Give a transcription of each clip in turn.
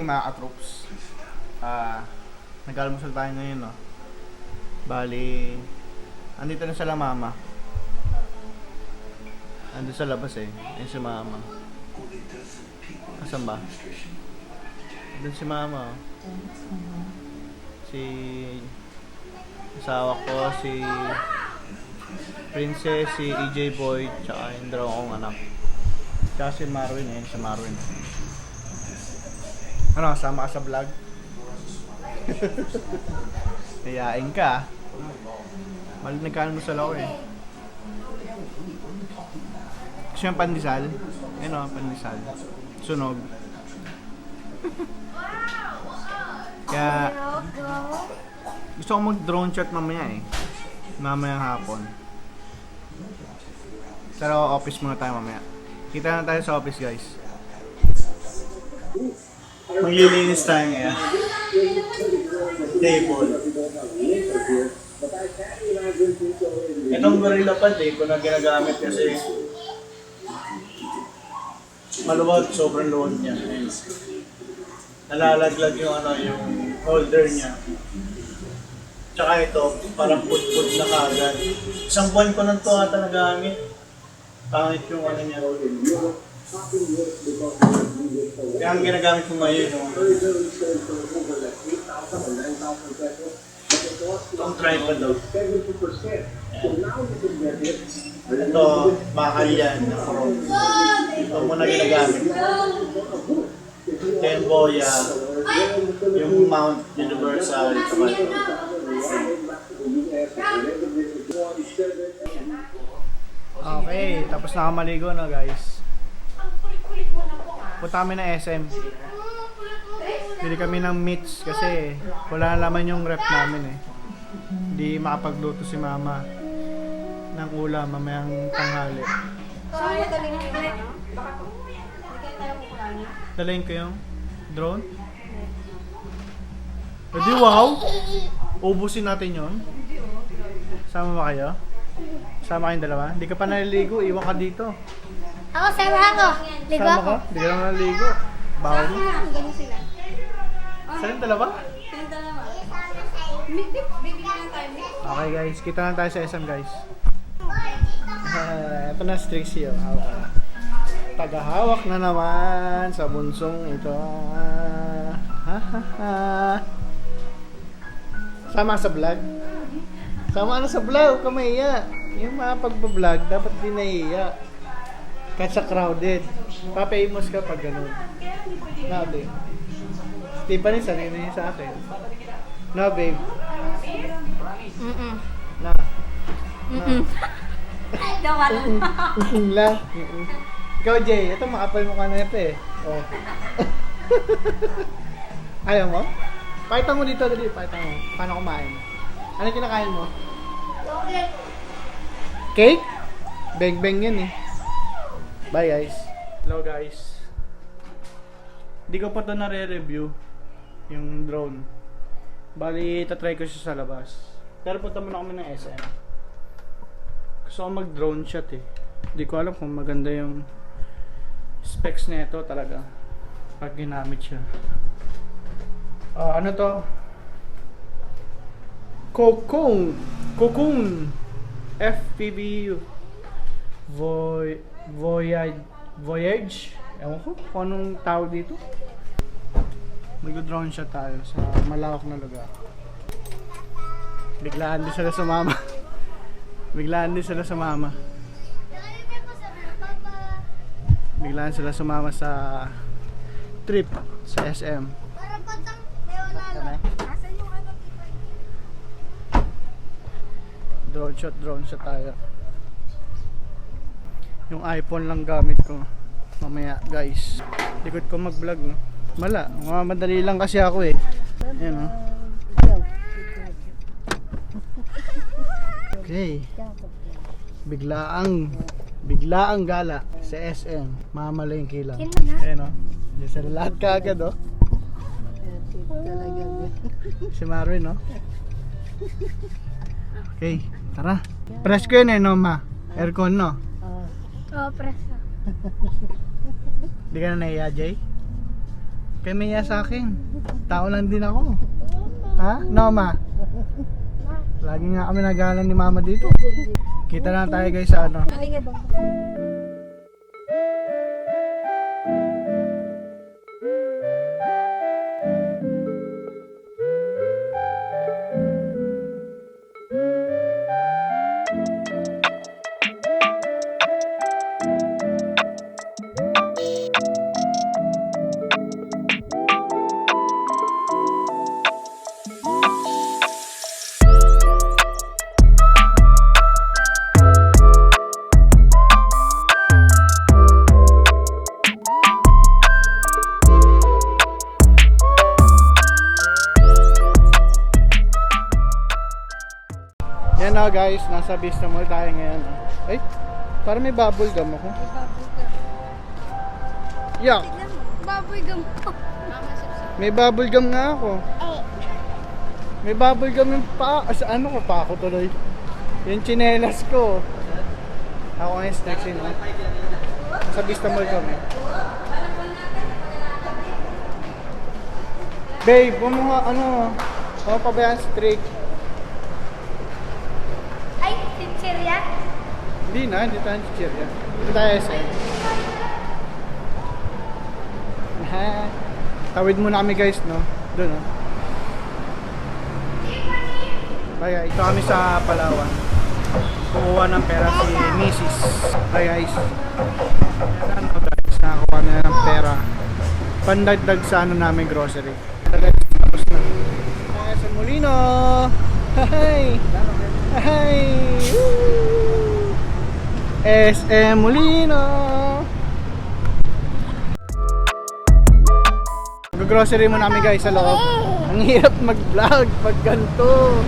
morning mga katroops. Nag-almusal tayo ngayon, no? Bali, andito na sila mama. Ando sa labas eh. Ayun si mama. Asan ba? Doon si mama. Si asawa ko, si Princess, si EJ Boy, tsaka yung dalawang kong anak. Tsaka si Marwin, ayun si Marwin. Ano, sama ka sa vlog? Nayain ka. Mali nagkakalmusal ako eh. Gusto yung pandesal? Ayun o, pandesal. Sunog. Kaya gusto ko mag-drone shot mamaya eh. Mamayang hapon. Pero office muna tayo mamaya. Kita na tayo sa office, guys. Maglilinis tayo ngayon. Table. Itong Gorilla Pad eh, kung na ginagamit kasi maluwag, sobrang luwag niya. Nalalaglag yung yung holder niya. Tsaka ito, parang put-put na kagad. Isang buwan ko nang ito ata nagamit. Pangit yung niya. Kaya ang ginagamit ko ngayon yung itong tripod daw. Ito, mahal yan. Ito muna ginagamit. Ito yung Boya, yung Mount Universal, tsaka ito. Okay, tapos nakamaligo na guys. Punta kami ng SM. Bili kami ng meats kasi wala na laman yung rep namin eh. Hindi makapagluto si mama ng ulam mamayang tanghali. Dalayin ko yung drone? Pwede, wow! Ubusin natin yun. Sama ba kayo? Sama kayong dalawa? Hindi ka pa naliligo, iwan ka dito. Ako, sama ako. Ligo Sama ako. ka? Hindi ka naman naliligo. Bawal mo. Ganyan sila. Saan dalawa? Silang dalawa. Bibigyan lang tayo. Okay guys, kita na tayo sa SM guys. Ito na si Trixie oh. Tagahawak na naman sa bunsong ito. Sama sa vlog? Sama na sa vlog, huwag ka mahiya. Yung mga pagbablog, dapat din nahiya. Kahit sa crowded. Papayimos ka pag ganun. No, babe. Tiffany, sanay na yun sa akin. No, babe. Na. Dawa lang. Lang. Ikaw, Jay. Ito, makapal mo ka na ito eh. Oh. Ayaw mo? Pakita mo dito, dali. Pakita mo. Paano kumain? Ano kinakain mo? Cake? Beng-beng yan eh. Bye guys. Hello guys. Hindi ko pa ito nare-review yung drone. Bali, tatry ko siya sa labas. Pero punta muna kami ng SM. Gusto ko mag-drone shot eh. Hindi ko alam kung maganda yung specs na ito talaga pag ginamit siya. Ano to? Cocoon FPV Voyage. Ewan ko kung anong tawag dito. Mag-drone shot tayo sa malawak na lugar. Biglaan din sila sa mama. Biglaan sila sumama sa trip sa SM. Drone shot tayo. Yung iPhone lang gamit ko mamaya guys. Likod ko mag-vlog no. Madali lang kasi ako eh. Ayan o. Okay. Biglaang gala sa SM. Mamalengke lang. Ayan o. Diyan sila lahat kaagad o. Si Marwin o. Okay, tara. Press ko yun eh no ma. Aircon no. Oo, press. Hindi ka na nahiya, Jay? Kay Mia sa akin. Tao lang din ako. Ha? No, ma? Lagi nga kami nagalan ni mama dito. Kita lang tayo guys sa ano. Yan na guys, nasa Vista Mall tayo ngayon. Ay, parang may bubble gum ako. Yeah, Baboy gum. may bubble gum nga ako. May bubble gum yung pa, sa ano ko pa ako tuloy. Yung tsinelas ko. Ako ngayon snacks no? Nasa Vista Mall kami. Babe, bumuha ano, pa ba yan streak? Ay, chichirya? Hindi na, hindi tayo chichirya. Hindi tayo SM. Tawid muna kami guys, no? Doon, no? Kaya ito kami sa Palawan. Kukuha ng pera si Mrs. Hi guys. Ayan na guys, nakakuha na ng pera. Pandagdag sa ano namin grocery. Tapos na. Kaya sa Molino! Hi! Hi! Woo! SM Molino! Mag-grocery mo namin guys sa loob. Ang hirap mag-vlog pag ganito.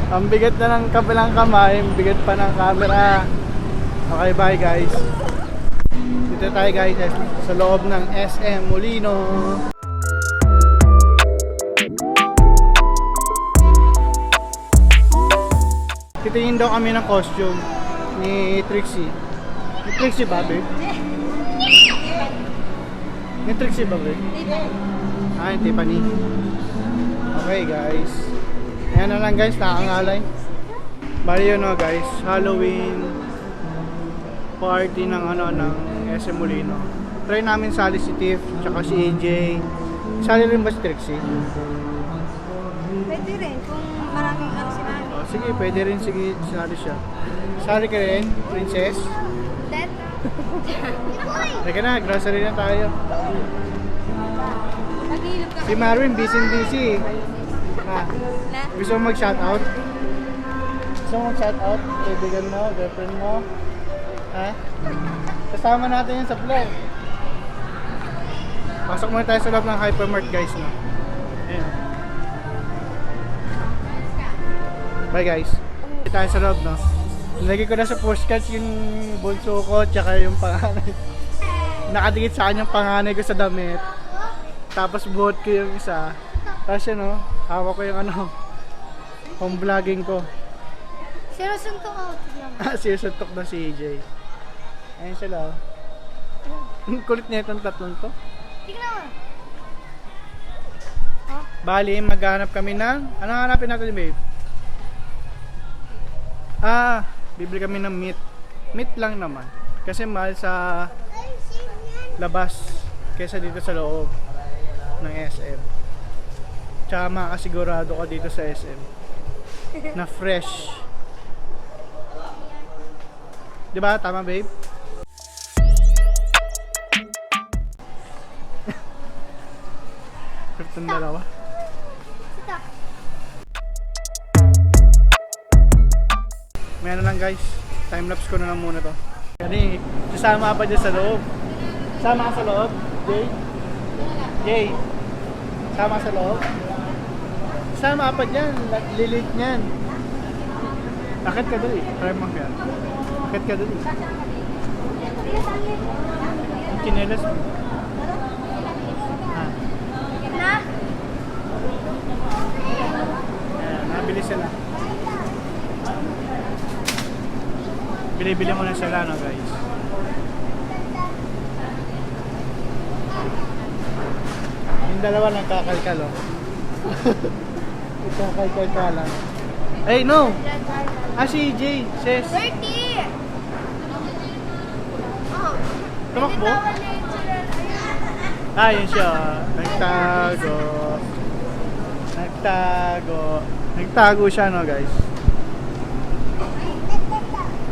Ang bigat na ng kabilang kamay, ang bigat pa ng camera. Okay, bye guys. Dito tayo guys sa loob ng SM Molino. Titingin daw kami ng costume ni Trixie. Ni Trixie ba, babe? Ni Trixie ba, babe? Ah, yung Tiffany. Okay, guys. Ayan na lang, guys. Nakangalay. Bali yun, no, guys. Halloween party ng ano ng SM Molino. Try namin sali si Tiff, tsaka si AJ. Sali rin ba si Trixie? Pwede rin kung maraming ano sinabi. Oh, sige, pwede rin. Sige, sali siya. Sali ka rin, princess. That? Teka na, grocery na tayo. Naghihilap ka. Si Marvin, busy. Ha? Na? Gusto mo mag-shoutout? Gusto mo mag-shoutout? Kaibigan mo, girlfriend mo? Ha? Kasama natin yan sa vlog. Pasok muna tayo sa loob ng Hypermart guys, no? Ayan. Bye guys. Dito tayo sa loob, no? Nilagay ko na sa postcards yung bunso ko, tsaka yung panganay. Nakadikit sa akin yung panganay ko sa damit. Tapos buhot ko yung isa. Tapos yun, no? Hawak ko yung ano, home vlogging ko. Sinusuntok ako. Tignan mo. Sinusuntok na si AJ. Ayun sila, oh. Ang kulit na itong tatlong to. Tignan mo. Bali, maghanap kami ng... Anong hanapin natin, babe? Ah, bibili kami ng meat. Meat lang naman. Kasi mahal sa labas kesa dito sa loob ng SM. Tsaka makasigurado ka dito sa SM na fresh. Diba? Tama, babe? Itong dalawa. Stop. May ano lang guys, time-lapse ko na lang muna to. Kasi sasama pa dyan sa loob. Sama ka sa loob, Jay? Jay, sama sa loob? Sama pa dyan, lilit niyan. Akit ka doon eh, try mo yan. Akit ka doon eh. Ang chinelas mo. Na? Ayan, nabili sila. Bili-bili mo na sila, no guys. Yung dalawa nagkakalkal, oh. Nagkakalkal ka lang. Hey, no! Si Jay, says. 30! Oh. Tumakbo? Binitawan na yun sila. Ayun siya. Nagtago. Nagtago siya, no, guys.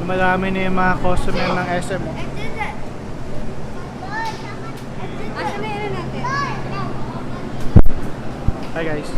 Dumadami na yung mga customer ng SM, oh. Asa na yun natin? Hi, guys.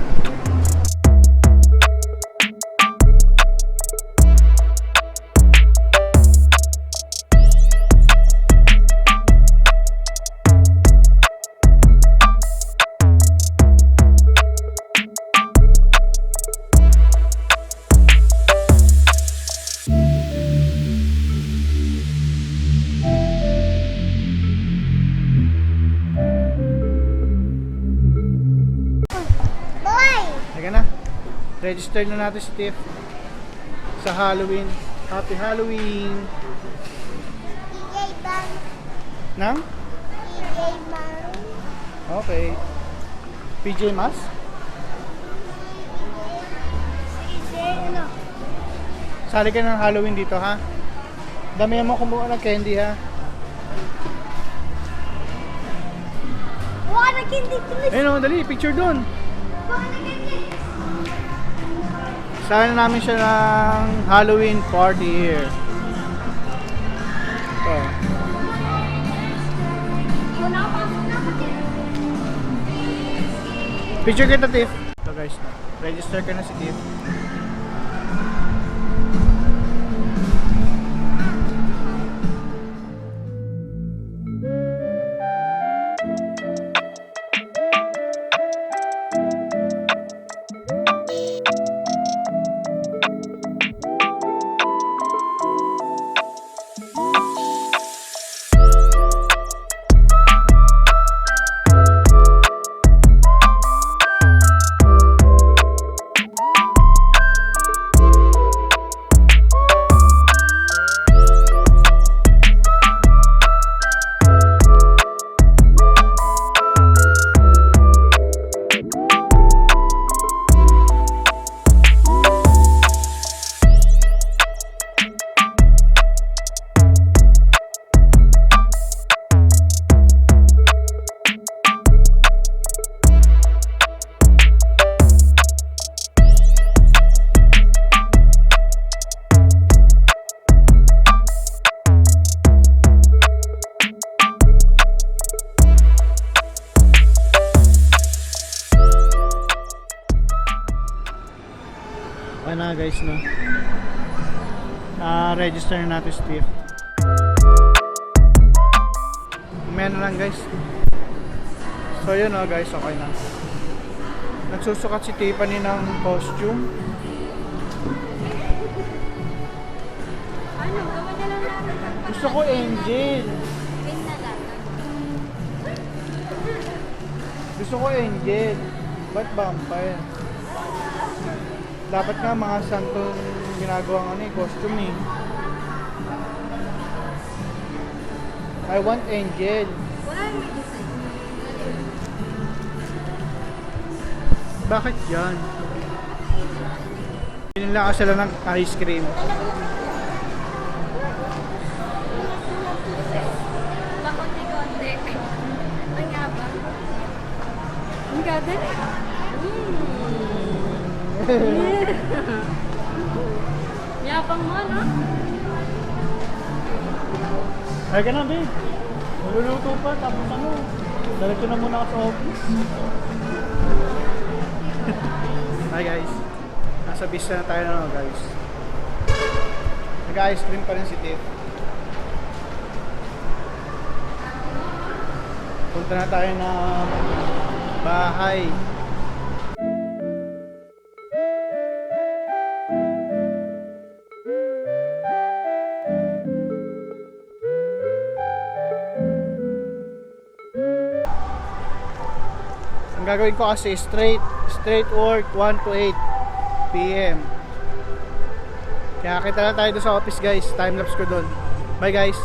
Boy! Halika na. Register na natin si Tiff sa Halloween. Happy Halloween! DJ Bang. Nang? DJ Bang. Okay. PJ Mas? DJ ano? Sali ka ng Halloween dito, ha? Damihan mo kumuha ng candy, ha? Wala na candy, please. Ayun, oh, dali. Picture doon. Wala na candy. Sali na namin siya ng Halloween party here. Ito. Wala pa ako. Picture kita, Tiff. Ito, guys. Register ka na si Tiff. Okay na, guys, no? Register na natin si Tiff. Mamaya na lang, guys. So yun, no, guys, okay na. Nagsusukat si Tiffany ng costume. Ano? Gawa na lang natin. Gusto ko angel. Pin na lang. Gusto ko angel. Ba't vampire? Dapat nga mga santong ginagawang costume, eh. I want angel. Wala yung design. Bakit yan? Pinila ka sila ng ice cream. Pakonti-konti. Ang yabang. Ang ganda. Yabang mo, no? Ay ka na, babe. Maluluto pa, tapos ano, dalag ko na muna ako sa office. Hi guys. Nasa bis na tayo na, guys. Nag-ice cream pa rin si Tiff. Punta na tayo na bahay. Ang gagawin ko kasi straight work 1 to 8 PM. Kaya kita na tayo doon sa office, guys. Time lapse ko doon. Bye, guys.